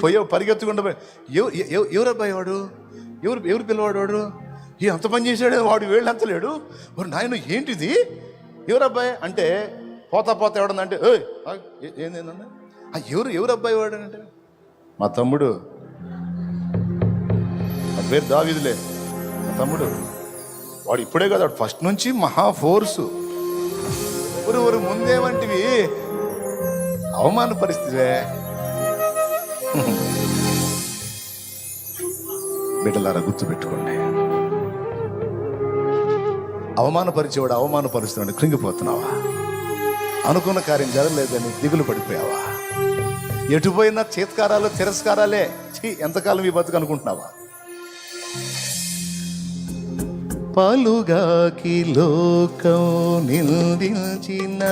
పోయే పరిగెత్తుకుండా ఎవరు అబ్బాయి వాడు? ఎవరు పిల్లవాడు వాడు? అంత పని చేశాడు వాడు, వేళ్ళు అంత లేడు. మరి నాయన ఏంటిది? ఎవరు అబ్బాయి అంటే పోతా ఎవడనంటే ఏందన్నా ఎవరు అబ్బాయి వాడు అంటే మా తమ్ముడు, ఆ పేరు దావీదులే, మా తమ్ముడు. వాడు ఇప్పుడే కదా, వాడు ఫస్ట్ నుంచి మహా ఫోర్సు. ఊరు ముందేమంటివి అవమాన పరిస్థితే. బిడ్డలారా గుర్తుపెట్టుకోండి, అవమానపరిచేవాడు అవమానపరుస్తున్నాడు. కృంగిపోతున్నావా? అనుకున్న కార్యం జరగలేదని దిగులు పడిపోయావా? ఎటు పోయినా చేత్కారాలు తిరస్కారాలే. ఎంతకాలం ఈ బతుకు అనుకుంటున్నావా? పలుగాకి లోకం నిందించిన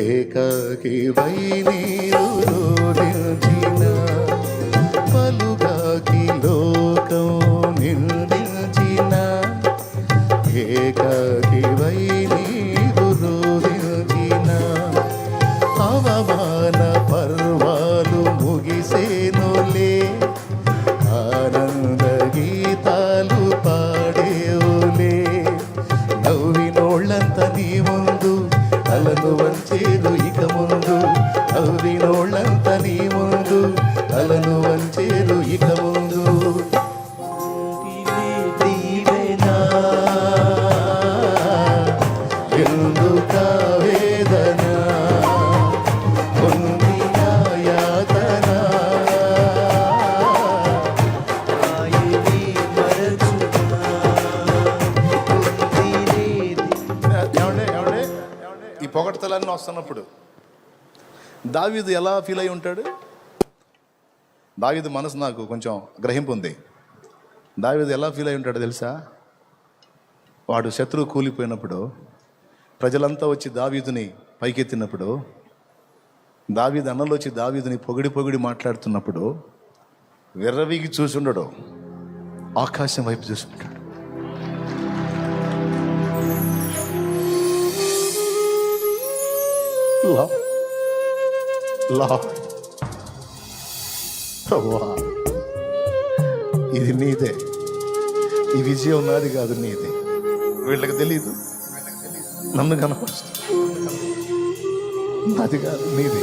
ఏకాకి వై నీరు రోధించిన, పలుగాకి లోకం నిందించిన ఏకాకి వై నీరు రోధించిన, అవమాన పర్వాలు ముగిసేనులే, ఆనంద గీతాలు పాడేవులే, నవ్వినోళ్ళంత నీ ముందు తలను వంచేరు ఇక ముందు, నవ్వినోళ్ళంత నీ ముందు తలను వంచేరు ఇక ముందు. దీవెనా ఎందుక వేదన పొందిన యాతన, ఆయనే మరచునా పొందినేది. ఏమండే ఈ పొగడ్తలన్నీ వస్తున్నప్పుడు దావీదు ఎలా ఫీల్ అయి ఉంటాడు? దావీదు మనసు నాకు కొంచెం గ్రహింపు ఉంది. దావీదు ఎలా ఫీల్ అయి ఉంటాడో తెలుసా? వాడు శత్రువు కూలిపోయినప్పుడు ప్రజలంతా వచ్చి దావీదుని పైకెత్తినప్పుడు, దావీదు అన్నలో వచ్చి దావీదుని పొగిడి పొగిడి మాట్లాడుతున్నప్పుడు విర్రవీగి చూసుండడు, ఆకాశం వైపు చూసుకుంటాడు. ప్రభువా, ఇది నీదే, ఈ విజయం నాది కాదు, నీదే. వీళ్ళకి తెలీదు, నన్ను కనపరుస్తుంది, నాది కాదు, నీది,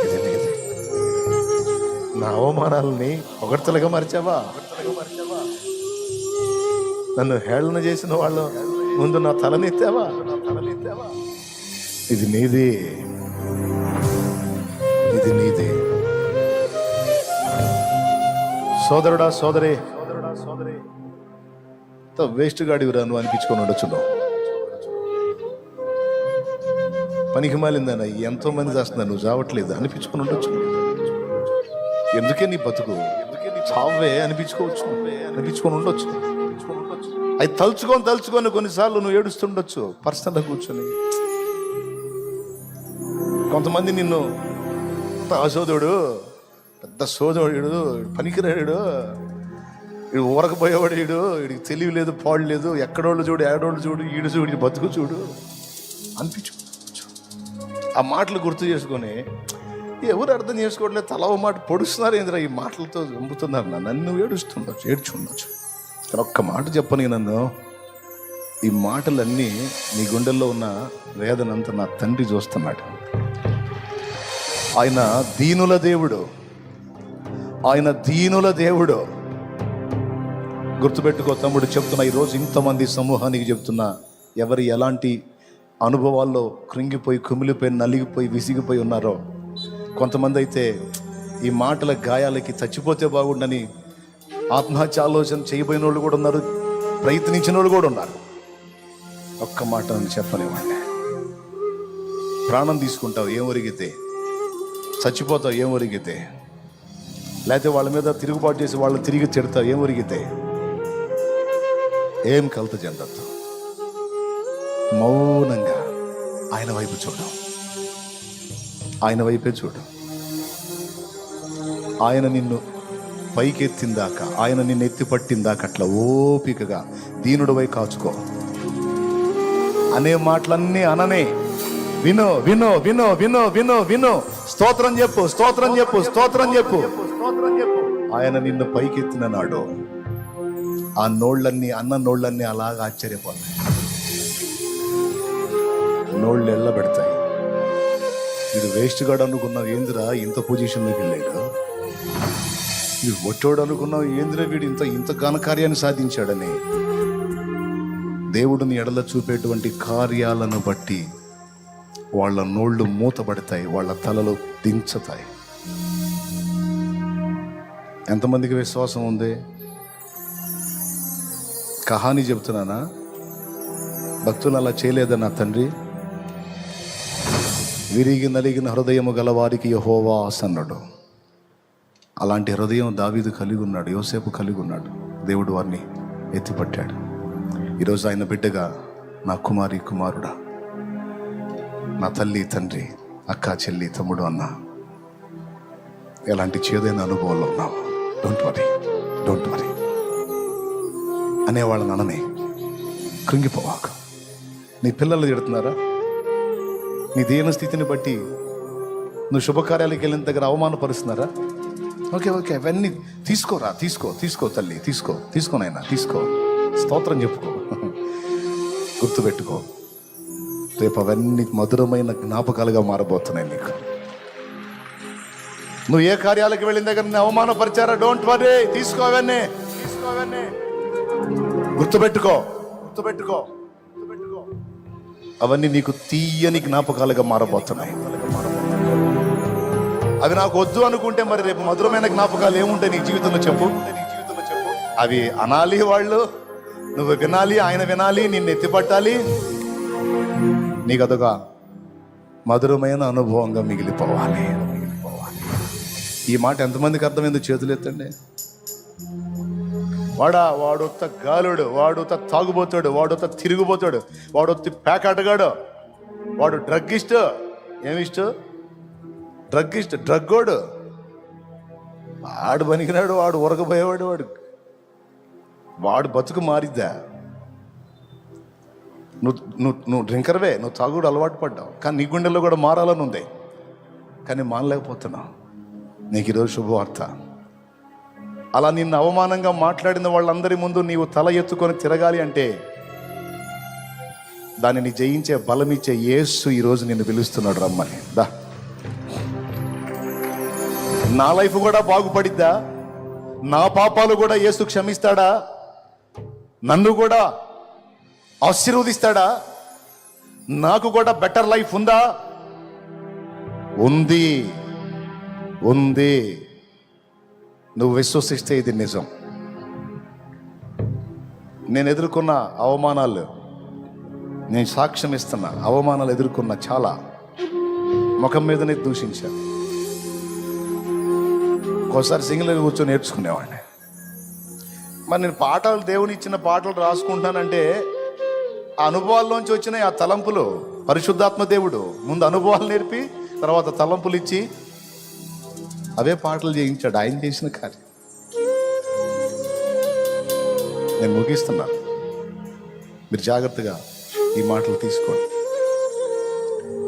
ఇది నీదే. నా అవమానాలని పొగడ్తలుగా మరిచావా? నన్ను హేళన చేసిన వాళ్ళ ముందు నా తలనెత్తావా? ఇది నీదే, ఇది నీదే. సోదరుడా సోదరే, వేస్ట్ గాడివిరా నువ్వు అనిపించుకొని ఉండొచ్చు. పనికి మాలిందన్న ఎంతో మంది చేస్తున్నా, నువ్వు చావట్లేదు అనిపించుకొని ఉండొచ్చు. ఎందుకే నీ బతుకు, చావే అనిపించుకోవచ్చు, అనిపించుకొని ఉండొచ్చు. అది తలుచుకొని కొన్నిసార్లు నువ్వు ఏడుస్తుండొచ్చు పర్సనల్గా కూర్చొని. కొంతమంది నిన్ను అసోదుడు, పెద్ద సోదరుడు, పనికిరాడు, వీడు ఊరకపోయేవాడు, వీడికి తెలివి లేదు, పాడు లేదు, ఎక్కడోళ్ళు చూడు, ఏడోళ్ళు చూడు, ఈడు చూడు, ఈ బతుకు చూడు అనిపించు. ఆ మాటలు గుర్తు చేసుకొని ఎవరు అర్థం చేసుకోవట్లేదు, తల ఓ మాట పొడుస్తున్నారు ఏంద్రా ఈ మాటలతో చంపుతున్నారు నన్ను. ఏడుస్తుండొచ్చు, ఏడ్చుండొచ్చు. కానీ ఒక్క మాట చెప్పని, నన్ను ఈ మాటలన్నీ నీ గుండెల్లో ఉన్న వేదనంతా నా తండ్రి చూస్తున్నాడు. ఆయన దీనుల దేవుడు, ఆయన దీనుల దేవుడు. గుర్తుపెట్టుకో తమ్ముడు, చెప్తున్నా ఈరోజు ఇంతమంది సమూహానికి చెప్తున్నా, ఎవరు ఎలాంటి అనుభవాల్లో కృంగిపోయి, కుమిలిపోయి, నలిగిపోయి, విసిగిపోయి ఉన్నారో. కొంతమంది అయితే ఈ మాటల గాయాలకి చచ్చిపోతే బాగుండని ఆత్మహత్య ఆలోచన చేయబోయిన వాళ్ళు కూడా ఉన్నారు, ప్రయత్నించిన వాళ్ళు కూడా ఉన్నారు. ఒక్క మాట చెప్పనివ్వండి, ప్రాణం తీసుకుంటావు ఏం ఒరిగితే, చచ్చిపోతావు ఏం ఒరిగితే, లేకపోతే వాళ్ళ మీద తిరుగుబాటు చేసి వాళ్ళని తిరిగి తిడతావు ఏం ఒరిగితే, ఏం కలత చెందద్దు. మౌనంగా ఆయన వైపు చూడు, ఆయన వైపే చూడు. ఆయన నిన్ను పైకెత్తిందాక, ఆయన నిన్ను ఎత్తి పట్టిందాక అట్లా ఓపికగా దీనుడివై కాచుకో. అనే మాటలన్నీ అననే, విను విను విను విను విను విను, స్తోత్రం చెప్పు, స్తోత్రం చెప్పు, స్తోత్రం చెప్పు. ఆయన నిన్ను పైకెత్తిన నాడు ఆ నోళ్ళన్నీ, అన్న నోళ్ళన్నీ అలాగా ఆశ్చర్యపోతాయి, నోళ్ళు ఎళ్ళబెడతాయి. ఇది వేస్ట్ గాడు అనుకున్నావు ఏందిరా ఇంత పొజిషన్లోకి వెళ్ళాడు, ఇది ఒట్టోడు అనుకున్నావు ఏందిరా వీడు ఇంత ఘనకార్యాన్ని సాధించాడని. దేవుడిని ఎడల చూపేటువంటి కార్యాలను బట్టి వాళ్ళ నోళ్ళు మూతబడతాయి, వాళ్ళ తలలు దించుతాయి. ఎంతమందికి విశ్వాసం ఉంది? కహాని చెబుతున్నానా? భక్తులు అలా చేయలేదా నా తండ్రి? విరిగి నలిగిన హృదయము గలవారికి యెహోవా ఆసన్నుడు. అలాంటి హృదయం దావీదు కలిగి ఉన్నాడు, యోసేపు కలిగి ఉన్నాడు. దేవుడు వారిని ఎత్తిపట్టాడు. ఈరోజు ఆయన బిడ్డగా నా కుమారి కుమారుడా, నా తల్లి తండ్రి, అక్క చెల్లి తమ్ముడు అన్న, ఎలాంటి చేదైన అనుభవంలో ఉన్నావు, డోంట్ వరీ అనేవాళ్ళని అనని కృంగిపోవాకు. నీ పిల్లలు తిడుతున్నారా? నీ దీన స్థితిని బట్టి నువ్వు శుభకార్యాలకు వెళ్ళిన దగ్గర అవమానపరుస్తున్నారా? ఓకే అవన్నీ తీసుకో తల్లి, తీసుకో నాయనా, తీసుకో, స్తోత్రం చెప్పుకో, గుర్తుపెట్టుకో. రేపు అవన్నీ మధురమైన జ్ఞాపకాలుగా మారబోతున్నాయి నీకు. నువ్వు ఏ కార్యాలకు వెళ్ళిన దగ్గర నేను అవమానపరిచారా? డోంట్ వరీ, తీసుకో అవన్నీ, గుర్తుపెట్టుకో. అవన్నీ నీకు తీయని జ్ఞాపకాలుగా మారబోతున్నాయి. అవి నాకు వద్దు అనుకుంటే మరి రేపు మధురమైన జ్ఞాపకాలు ఏముంటాయి నీ జీవితంలో చెప్పు. అవి అనాలి వాళ్ళు, నువ్వు వినాలి, ఆయన వినాలి, నిన్ను ఎత్తిపట్టాలి. నీకు అదొక మధురమైన అనుభవంగా మిగిలిపోవాలి. ఈ మాట ఎంతమందికి అర్థమైందో చేతులు ఎత్తండి. వాడొత్త గాలుడు, వాడొత్త తాగుబోతాడు, వాడొత్త తిరిగిపోతాడు, వాడొత్తి పేకాటగాడు, వాడు డ్రగ్గిస్ట్. డ్రగ్గోడు, వాడు పనికినాడు, వాడు ఉరగబోయేవాడు, వాడు బతుకు మారిద్దా? నువ్వు డ్రింకర్వే, నువ్వు తాగుడు అలవాటు పడ్డావు, కానీ నీ గుండెల్లో కూడా మారాలని ఉంది, కానీ మానలేకపోతున్నావు. నీకు ఈరోజు శుభవార్త. అలా నిన్ను అవమానంగా మాట్లాడిన వాళ్ళందరి ముందు నీవు తల ఎత్తుకొని తిరగాలి అంటే దానిని జయించే బలమిచ్చే యేసు ఈరోజు నిన్ను పిలుస్తున్నాడు, రమ్మని. దా, నా లైఫ్ కూడా బాగుపడిద్దా? నా పాపాలు కూడా యేసు క్షమిస్తాడా? నన్ను కూడా ఆశీర్వదిస్తాడా? నాకు కూడా బెటర్ లైఫ్ ఉందా? ఉంది. నువ్వు విశ్వసిస్తే ఇది నిజం. నేను ఎదుర్కొన్న అవమానాలు, నేను సాక్ష్యం ఇస్తున్నా, అవమానాలు ఎదుర్కొన్న చాలా, ముఖం మీదనే దూషించాను. ఒకసారి సింగిల్గా కూర్చొని నేర్చుకునేవాడిని. మరి నేను పాటలు, దేవుని ఇచ్చిన పాటలు రాసుకుంటానంటే ఆ అనుభవాల్లోంచి వచ్చిన ఆ తలంపులు, పరిశుద్ధాత్మ దేవుడు ముందు అనుభవాలు నేర్పి తర్వాత తలంపులు ఇచ్చి అవే పాటలు చేయించాడు. ఆయన చేసిన కార్యం. నేను ముగిస్తున్నాను, మీరు జాగ్రత్తగా ఈ మాటలు తీసుకోండి.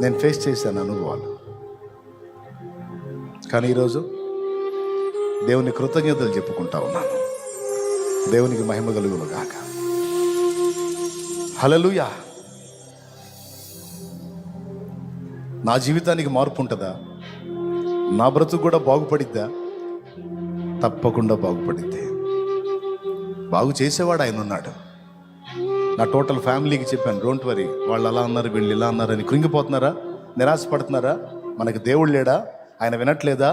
నేను ఫేస్ చేశాను అనుభవాలు, కానీ ఈరోజు దేవుని కృతజ్ఞతలు చెప్పుకుంటా ఉన్నాను. దేవునికి మహిమ కలుగును గాక. హల్లెలూయా. నా జీవితానికి మార్పు ఉంటుందా? నా బ్రతుకు కూడా బాగుపడిద్దా? తప్పకుండా బాగుపడిద్ది. బాగు చేసేవాడు ఆయన ఉన్నాడు. నా టోటల్ ఫ్యామిలీకి చెప్పాను, డోంట్ వరీ, వాళ్ళు అలా అన్నారు, వీళ్ళు ఇలా అన్నారని కృంగిపోతున్నారా? నిరాశపడుతున్నారా? మనకు దేవుడు లేడా? ఆయన వినట్లేదా?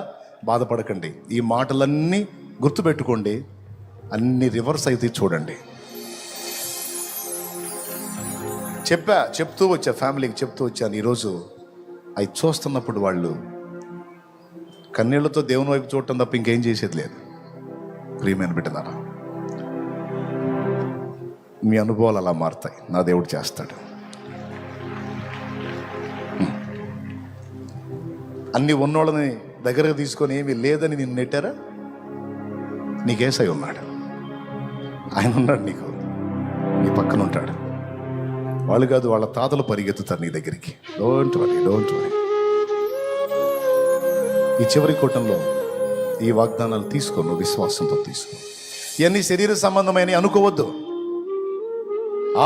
బాధపడకండి. ఈ మాటలన్నీ గుర్తుపెట్టుకోండి. అన్ని రివర్స్ అయితే చూడండి. చెప్తూ వచ్చా, ఫ్యామిలీకి చెప్తూ వచ్చాను. ఈరోజు అవి చూస్తున్నప్పుడు వాళ్ళు కన్నీళ్లతో దేవుని వైపు చూడటం తప్ప ఇంకేం చేసేది లేదు. ప్రియమైన బిడ్డలారా, మీ అనుభవాలు అలా మారుతాయి. నా దేవుడు చేస్తాడు. అన్ని ఉన్నోళ్ళని దగ్గరకు తీసుకొని ఏమీ లేదని నిన్ను నెట్టారా? నీకేసై ఉన్నాడు, ఆయన ఉన్నాడు, నీకు నీ పక్కన ఉంటాడు. వాళ్ళు కాదు, వాళ్ళ తాతలు పరిగెత్తుతారు నీ దగ్గరికి. Don't worry. ఈ చివరి కూటంలో ఈ వాగ్దానాలు తీసుకో, నువ్వు విశ్వాసంతో తీసుకో. ఇవన్నీ శరీర సంబంధమైన అనుకోవద్దు.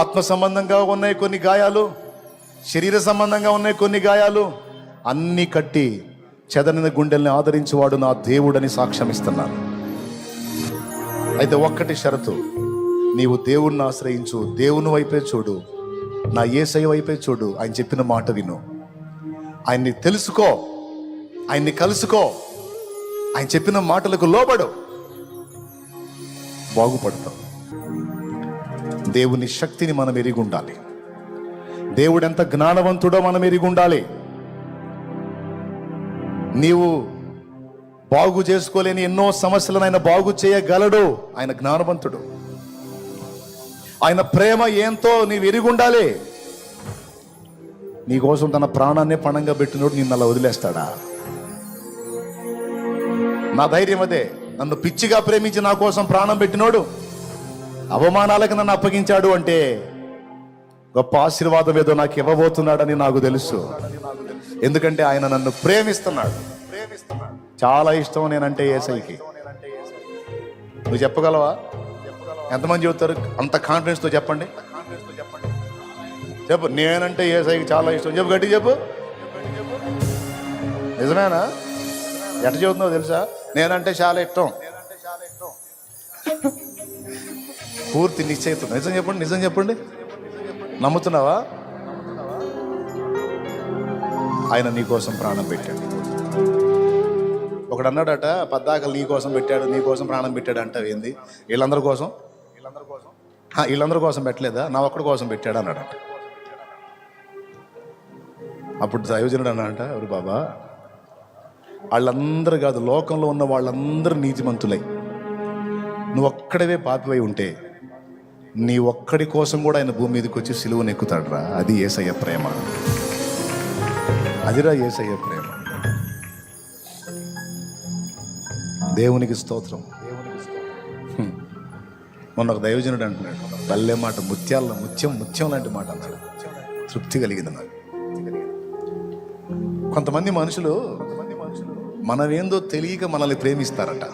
ఆత్మ సంబంధంగా ఉన్నాయి కొన్ని గాయాలు, శరీర సంబంధంగా ఉన్నాయి కొన్ని గాయాలు. అన్నీ కట్టి చెదరిన గుండెల్ని ఆదరించేవాడు నా దేవుడని సాక్ష్యం ఇస్తున్నాను. అయితే ఒక్కటి షరతు, నీవు దేవుణ్ణి ఆశ్రయించు, దేవుని వైపే చూడు, నా యేసయ్య వైపే చూడు. ఆయన చెప్పిన మాట విను, ఆయన్ని తెలుసుకో, ఆయన్ని కలుసుకో, ఆయన చెప్పిన మాటలకు లోబడు, బాగుపడతాం. దేవుని శక్తిని మనం ఎరిగి ఉండాలి. దేవుడు ఎంత జ్ఞానవంతుడో మనం ఎరిగి ఉండాలి. నీవు బాగు చేసుకోలేని ఎన్నో సమస్యలను ఆయన బాగు చేయగలడు. ఆయన జ్ఞానవంతుడు. ఆయన ప్రేమ ఏంతో నీవు ఎరిగుండాలి. నీకోసం తన ప్రాణాన్నే పణంగా పెట్టినోడు నిన్ను అలా వదిలేస్తాడా? నా ధైర్యం అదే. నన్ను పిచ్చిగా ప్రేమించి నా కోసం ప్రాణం పెట్టినోడు అవమానాలకు నన్ను అప్పగించాడు అంటే గొప్ప ఆశీర్వాదం ఏదో నాకు ఇవ్వబోతున్నాడని నాకు తెలుసు. ఎందుకంటే ఆయన నన్ను ప్రేమిస్తున్నాడు. చాలా ఇష్టం నేనంటే యేసయ్యకి. నువ్వు చెప్పగలవా? ఎంతమంది చెబుతారు? అంత కాన్ఫిడెన్స్తో చెప్పండి. చెప్పు, నేనంటే యేసయ్యకి చాలా ఇష్టం. చెప్పు, గట్టి చెప్పు. నిజమేనా? ఎట్ట చెబుతున్నావు తెలుసా? నేనంటే చాలా ఇష్టం. పూర్తి నిశ్చయితం. నిజం చెప్పండి, నిజం చెప్పండి. నమ్ముతున్నావా? ఆయన నీ కోసం ప్రాణం పెట్టాడు. ఒకడు అన్నాడట, పద్దాకలు నీ కోసం పెట్టాడు, నీ కోసం ప్రాణం పెట్టాడు అంటావు ఏంది? వీళ్ళందరి కోసం పెట్టలేదా? నా ఒక్కడి కోసం పెట్టాడు అన్నాడట. అప్పుడు దైవజనుడు అన్నాడంట, ఎవరు బాబా, వాళ్ళందరూ కాదు, లోకంలో ఉన్న వాళ్ళందరూ నీతిమంతులై నువ్వు ఒక్కడవే పాపివై ఉంటే నీ ఒక్కడి కోసం కూడా ఆయన భూమి మీదకి వచ్చి సిలువను ఎక్కుతాడురా. అది యేసయ్య ప్రేమ. అదిరా యేసయ్య ప్రేమ. దేవునికి స్తోత్రం. మొన్న ఒక దైవజనుడు అంటున్నాడు, భలే మాట, ముత్యం లాంటి మాట అన్నాడు. తృప్తి కలిగింది నాకు. కొంతమంది మనుషులు మనమేందో తెలియక మనల్ని ప్రేమిస్తారట.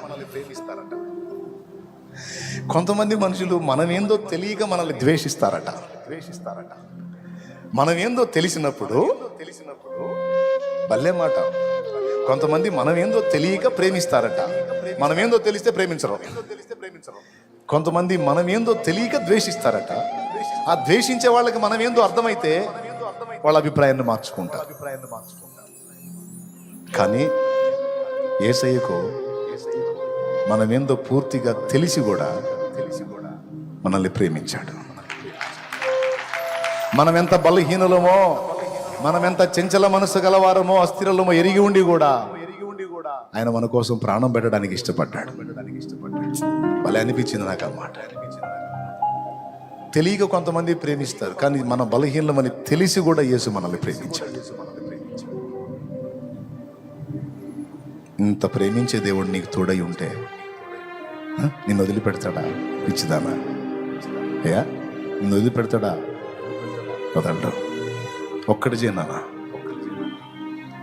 కొంతమంది మనుషులు మనమేందో తెలియక మనల్ని ద్వేషిస్తారట. మనమేందో తెలిసినప్పుడు భలే మాట. కొంతమంది మనమేందో తెలియక ప్రేమిస్తారట. మనమేందో తెలిస్తే ప్రేమించరు. కొంతమంది మనమేందో తెలియక ద్వేషిస్తారట. ఆ ద్వేషించే వాళ్ళకి మనమేందో అర్థమైతే వాళ్ళ అభిప్రాయాన్ని మార్చుకుంటారు. కానీ యేసయ్యకు మనమేందో పూర్తిగా తెలిసి కూడా మనల్ని ప్రేమించాడు. మనమెంత బలహీనులమో, మనమెంత చెంచల మనసు గలవారమో, అస్థిరలమో ఎరిగి ఉండి కూడా ఆయన మన కోసం ప్రాణం పెట్టడానికి ఇష్టపడ్డాడు. భలే అనిపించింది నాకు ఆ మాట. తెలియక కొంతమంది ప్రేమిస్తారు, కానీ మన బలహీనమని తెలిసి కూడా యేసు మనల్ని ప్రేమించాడు. ఇంత ప్రేమించే దేవుడు నీకు తోడై ఉంటే నిన్ను వదిలిపెడతాడా? పిచ్చిదానా? అయ్యా, నిన్ను వదిలిపెడతాడా? వదలడు. ఒక్కటి చేయనా,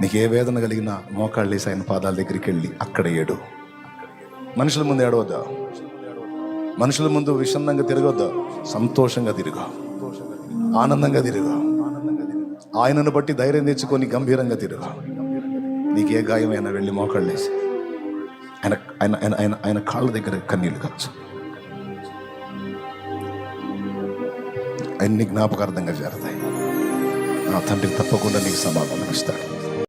నీకు ఏ వేదన కలిగినా మోకాళ్ళు వేసి ఆయన పాదాల దగ్గరికి వెళ్ళి అక్కడ ఏడు. మనుషుల ముందు ఏడవద్దా, మనుషుల ముందు విషన్నంగా తిరగొద్దా, సంతోషంగా తిరుగు, ఆనందంగా తిరుగు. ఆయనను బట్టి ధైర్యం తెచ్చుకొని గంభీరంగా తిరుగు. నీకే గాయమైనా వెళ్ళి మోకాళ్ళు వేసి ఆయన ఆయన ఆయన ఆయన కాళ్ళ దగ్గర కన్నీళ్ళు కావచ్చు. అన్ని జ్ఞాపకార్థంగా చేరతాయి. నా తండ్రి తప్పకుండా నీకు సమాధానం ఇస్తాడు.